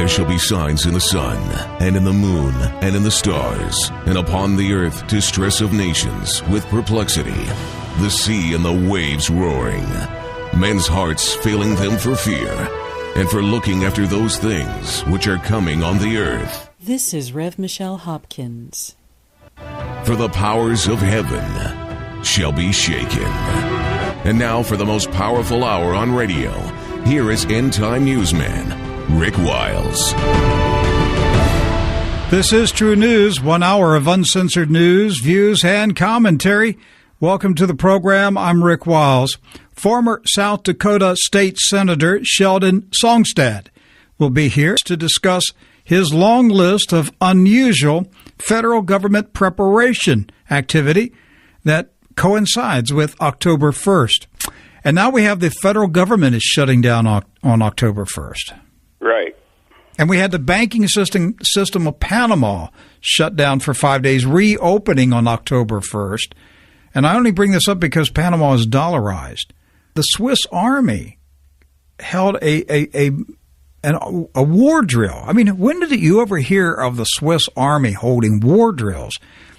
there shall be signs in the sun, and in the moon, and in the stars, and upon the earth distress of nations, with perplexity, the sea and the waves roaring, men's hearts failing them for fear, and for looking after those things which are coming on the earth. This is Rev. Michelle Hopkins. For the powers of heaven shall be shaken. And now for the most powerful hour on radio, here is End Time Newsman, Rick Wiles. This is True News, 1 hour of uncensored news, views, and commentary. Welcome to the program. I'm Rick Wiles. Former South Dakota State Senator Sheldon SONGSTAD will be here to discuss his long list of unusual federal government preparation activity that coincides with October 1st. And now we have the federal government is shutting down on October 1st. Right. And we had the banking system of Panama shut down for 5 days, reopening on October 1st. And I only bring this up because Panama is dollarized. The Swiss Army held a war drill. I mean, when did you ever hear of the Swiss Army holding war drills?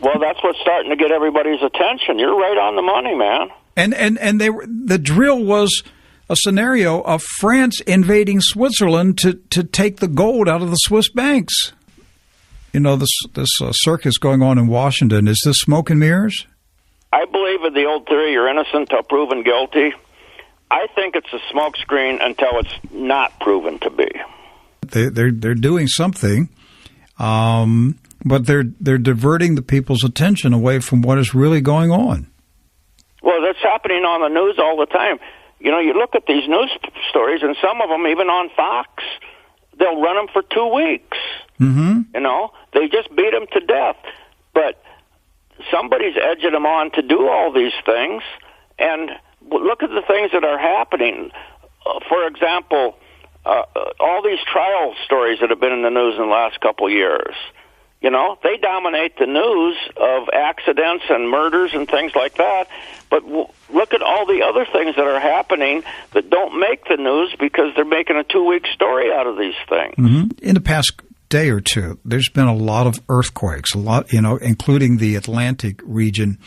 Well, that's what's starting to get everybody's attention. You're right on the money, man. And the drill was a scenario of France invading Switzerland to take the gold out of the Swiss banks. You know, this circus going on in Washington, is this smoke and mirrors? I believe in the old theory, you're innocent until proven guilty. I think it's a smokescreen until it's not proven to be. They're doing something, but they're diverting the people's attention away from what is really going on. Well, that's happening on the news all the time. You know, you look at these news stories, and some of them, even on Fox, they'll run them for 2 weeks. Mm-hmm. You know, they just beat them to death. But somebody's edging them on to do all these things, and look at the things that are happening. For example, all these trial stories that have been in the news in the last couple of years. You know, they dominate the news of accidents and murders and things like that. But look at all the other things that are happening that don't make the news because they're making a 2-week story out of these things. Mm-hmm. In the past day or two, there's been a lot of earthquakes, including the Atlantic region.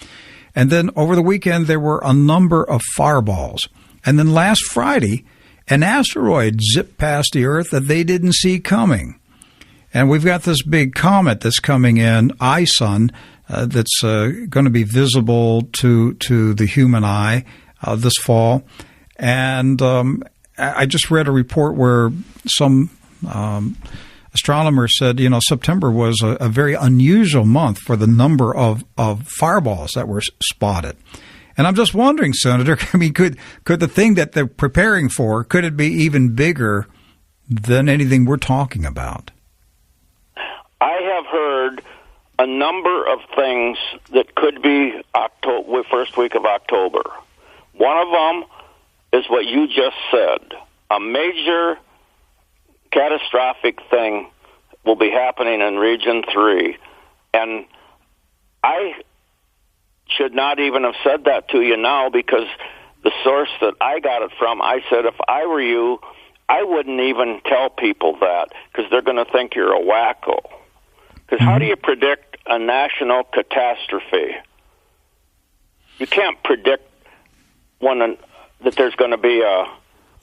And then over the weekend, there were a number of fireballs. And then last Friday, an asteroid zipped past the Earth that they didn't see coming. And we've got this big comet that's coming in, ISON, that's going to be visible to the human eye this fall. And I just read a report where some astronomers said, September was a very unusual month for the number of fireballs that were spotted. And I'm just wondering, Senator, I mean, could the thing that they're preparing for, could it be even bigger than anything we're talking about? I have heard a number of things that could be first week of October. One of them is what you just said. A major catastrophic thing will be happening in Region 3. And I should not even have said that to you now because the source that I got it from, I said, if I were you, I wouldn't even tell people that because they're going to think you're a wacko. Because how do you predict a national catastrophe? You can't predict that there's going to be a...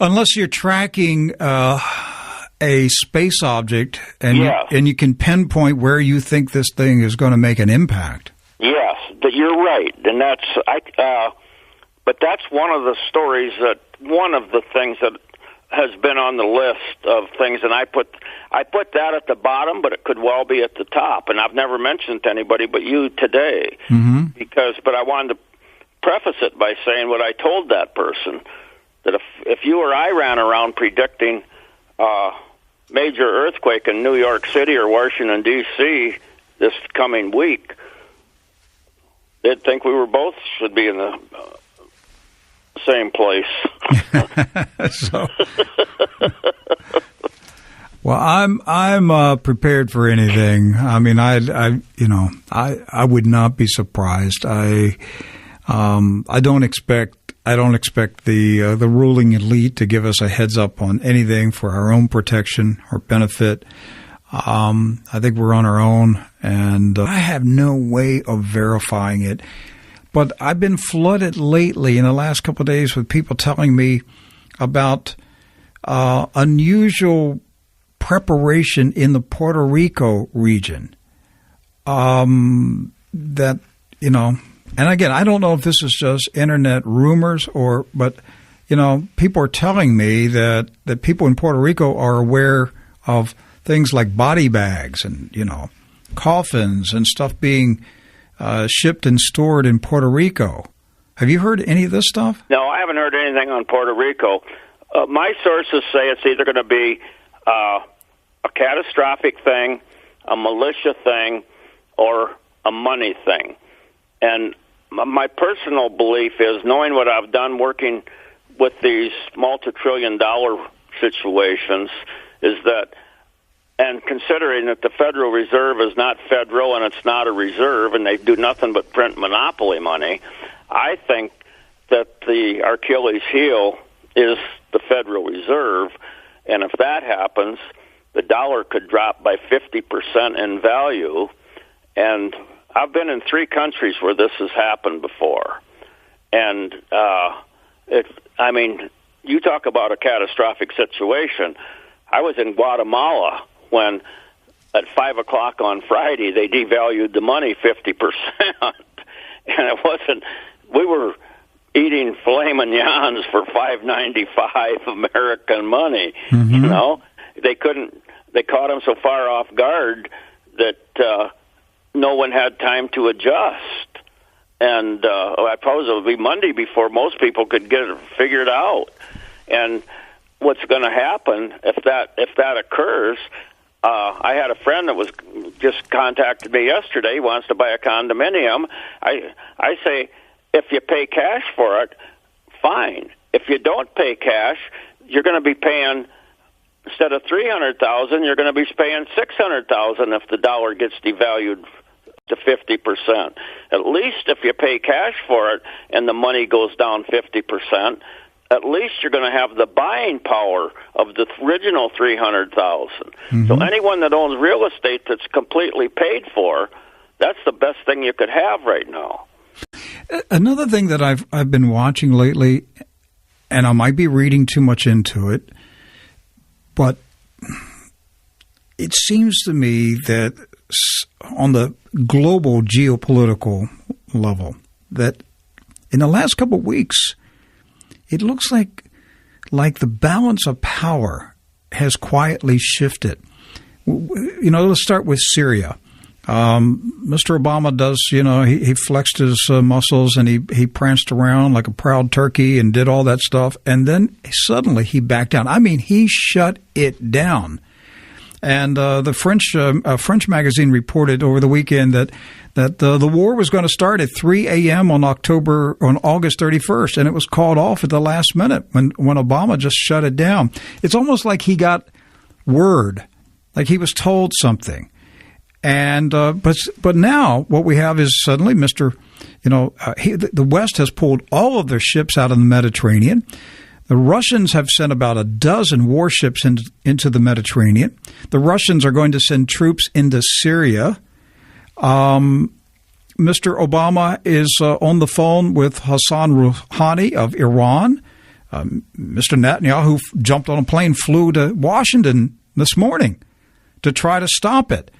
Unless you're tracking a space object and, yes. You can pinpoint where you think this thing is going to make an impact. Yes, you're right. And but that's one of the stories one of the things that has been on the list of things, and I put that at the bottom, but it could well be at the top. And I've never mentioned to anybody but you today, but I wanted to preface it by saying what I told that person, that if you or I ran around predicting major earthquake in New York City or Washington, D.C. this coming week, they'd think we were both should be in the same place. Well, I'm prepared for anything. I mean, I would not be surprised. I don't expect I don't expect the ruling elite to give us a heads up on anything for our own protection or benefit. I think we're on our own, and I have no way of verifying it. But I've been flooded lately in the last couple of days with people telling me about unusual preparation in the Puerto Rico region. That, you know, and again, I don't know if this is just internet rumors but, you know, people are telling me that people in Puerto Rico are aware of things like body bags and, you know, coffins and stuff being shipped and stored in Puerto Rico. Have you heard any of this stuff? No, I haven't heard anything on Puerto Rico. My sources say it's either going to be a catastrophic thing, a militia thing, or a money thing. And my personal belief is, knowing what I've done working with these multi-trillion-dollar situations, is that, and considering that the Federal Reserve is not federal and it's not a reserve and they do nothing but print monopoly money, I think that the Achilles heel is the Federal Reserve, and if that happens, the dollar could drop by 50% in value. And I've been in 3 countries where this has happened before. And, I mean, you talk about a catastrophic situation. I was in Guatemala when, at 5 o'clock on Friday, they devalued the money 50%. And it wasn't, we were eating filet mignons for $5.95 American money. Mm-hmm. You know, they caught them so far off guard that no one had time to adjust. And I suppose it would be Monday before most people could get it figured out. And what's going to happen if that occurs? I had a friend that was just contacted me yesterday. He wants to buy a condominium. I say, if you pay cash for it, fine. If you don't pay cash, you're going to be paying, instead of $300,000, you're going to be paying $600,000 if the dollar gets devalued to 50%. At least if you pay cash for it and the money goes down 50%, at least you're going to have the buying power of the original $300,000. Mm-hmm. So anyone that owns real estate that's completely paid for, that's the best thing you could have right now. Another thing that I've been watching lately, and I might be reading too much into it, but it seems to me that on the global geopolitical level, that in the last couple of weeks, it looks like the balance of power has quietly shifted. You know, let's start with Syria. Mr. Obama does, you know, he flexed his muscles and he pranced around like a proud turkey and did all that stuff. And then suddenly he backed down. I mean, he shut it down. And the French magazine reported over the weekend that the war was going to start at 3 a.m. on August 31st, and it was called off at the last minute when Obama just shut it down. It's almost like he got word, like he was told something. And but now what we have is suddenly the West has pulled all of their ships out of the Mediterranean. The Russians have sent about a dozen warships into the Mediterranean. The Russians are going to send troops into Syria. Mr. Obama is on the phone with Hassan Rouhani of Iran. Mr. Netanyahu jumped on a plane, flew to Washington this morning to try to stop it.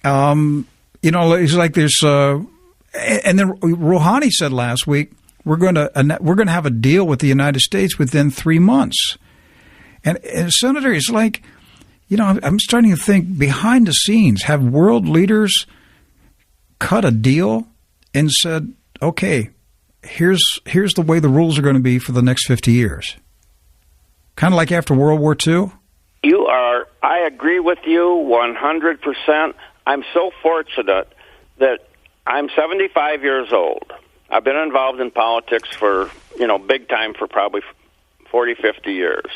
It's like there's, and then Rouhani said last week, we're going to have a deal with the United States within 3 months. And Senator, it's like, you know, I'm starting to think behind the scenes, have world leaders cut a deal and said, okay, here's the way the rules are going to be for the next 50 years. Kind of like after World War II? I agree with you 100%. I'm so fortunate that I'm 75 years old. I've been involved in politics for, big time for probably 40, 50 years.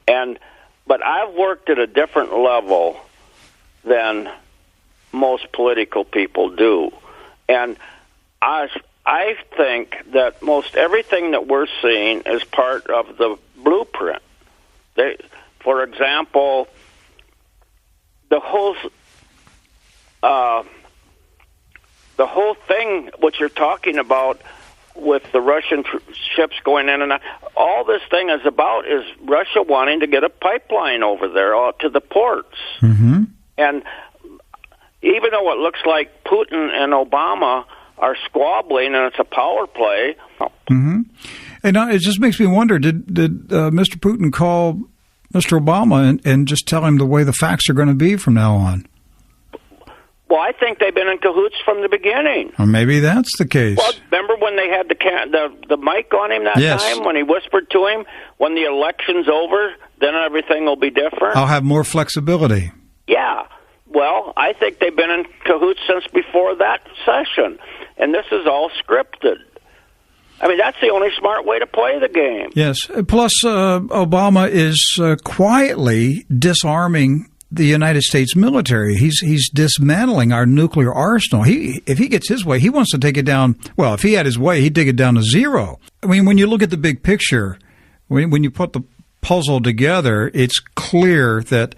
But I've worked at a different level than most political people do. And I think that most everything that we're seeing is part of the blueprint. For example, the whole thing, what you're talking about with the Russian ships going in and out, all this thing is about is Russia wanting to get a pipeline over there to the ports. Mm-hmm. And even though it looks like Putin and Obama are squabbling and it's a power play. Mm-hmm. And it just makes me wonder, did Mr. Putin call Mr. Obama and just tell him the way the facts are going to be from now on? Well, I think they've been in cahoots from the beginning. Or maybe that's the case. Well, remember when they had the mic on him that time, when he whispered to him, when the election's over, then everything will be different? I'll have more flexibility. Yeah. Well, I think they've been in cahoots since before that session, and this is all scripted. I mean, that's the only smart way to play the game. Yes. Plus, Obama is quietly disarming the United States military. He's dismantling our nuclear arsenal. If he gets his way, he wants to take it down. Well, if he had his way, he'd take it down to zero. I mean, when you look at the big picture, when you put the puzzle together, it's clear that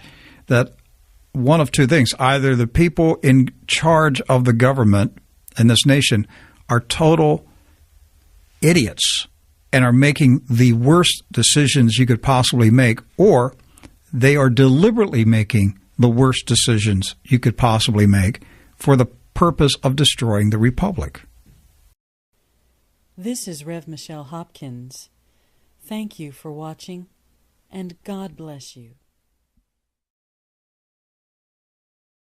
one of two things: either the people in charge of the government in this nation are total idiots and are making the worst decisions you could possibly make, or they are deliberately making the worst decisions you could possibly make for the purpose of destroying the republic. This is Rev. Michelle Hopkins. Thank you for watching, and God bless you.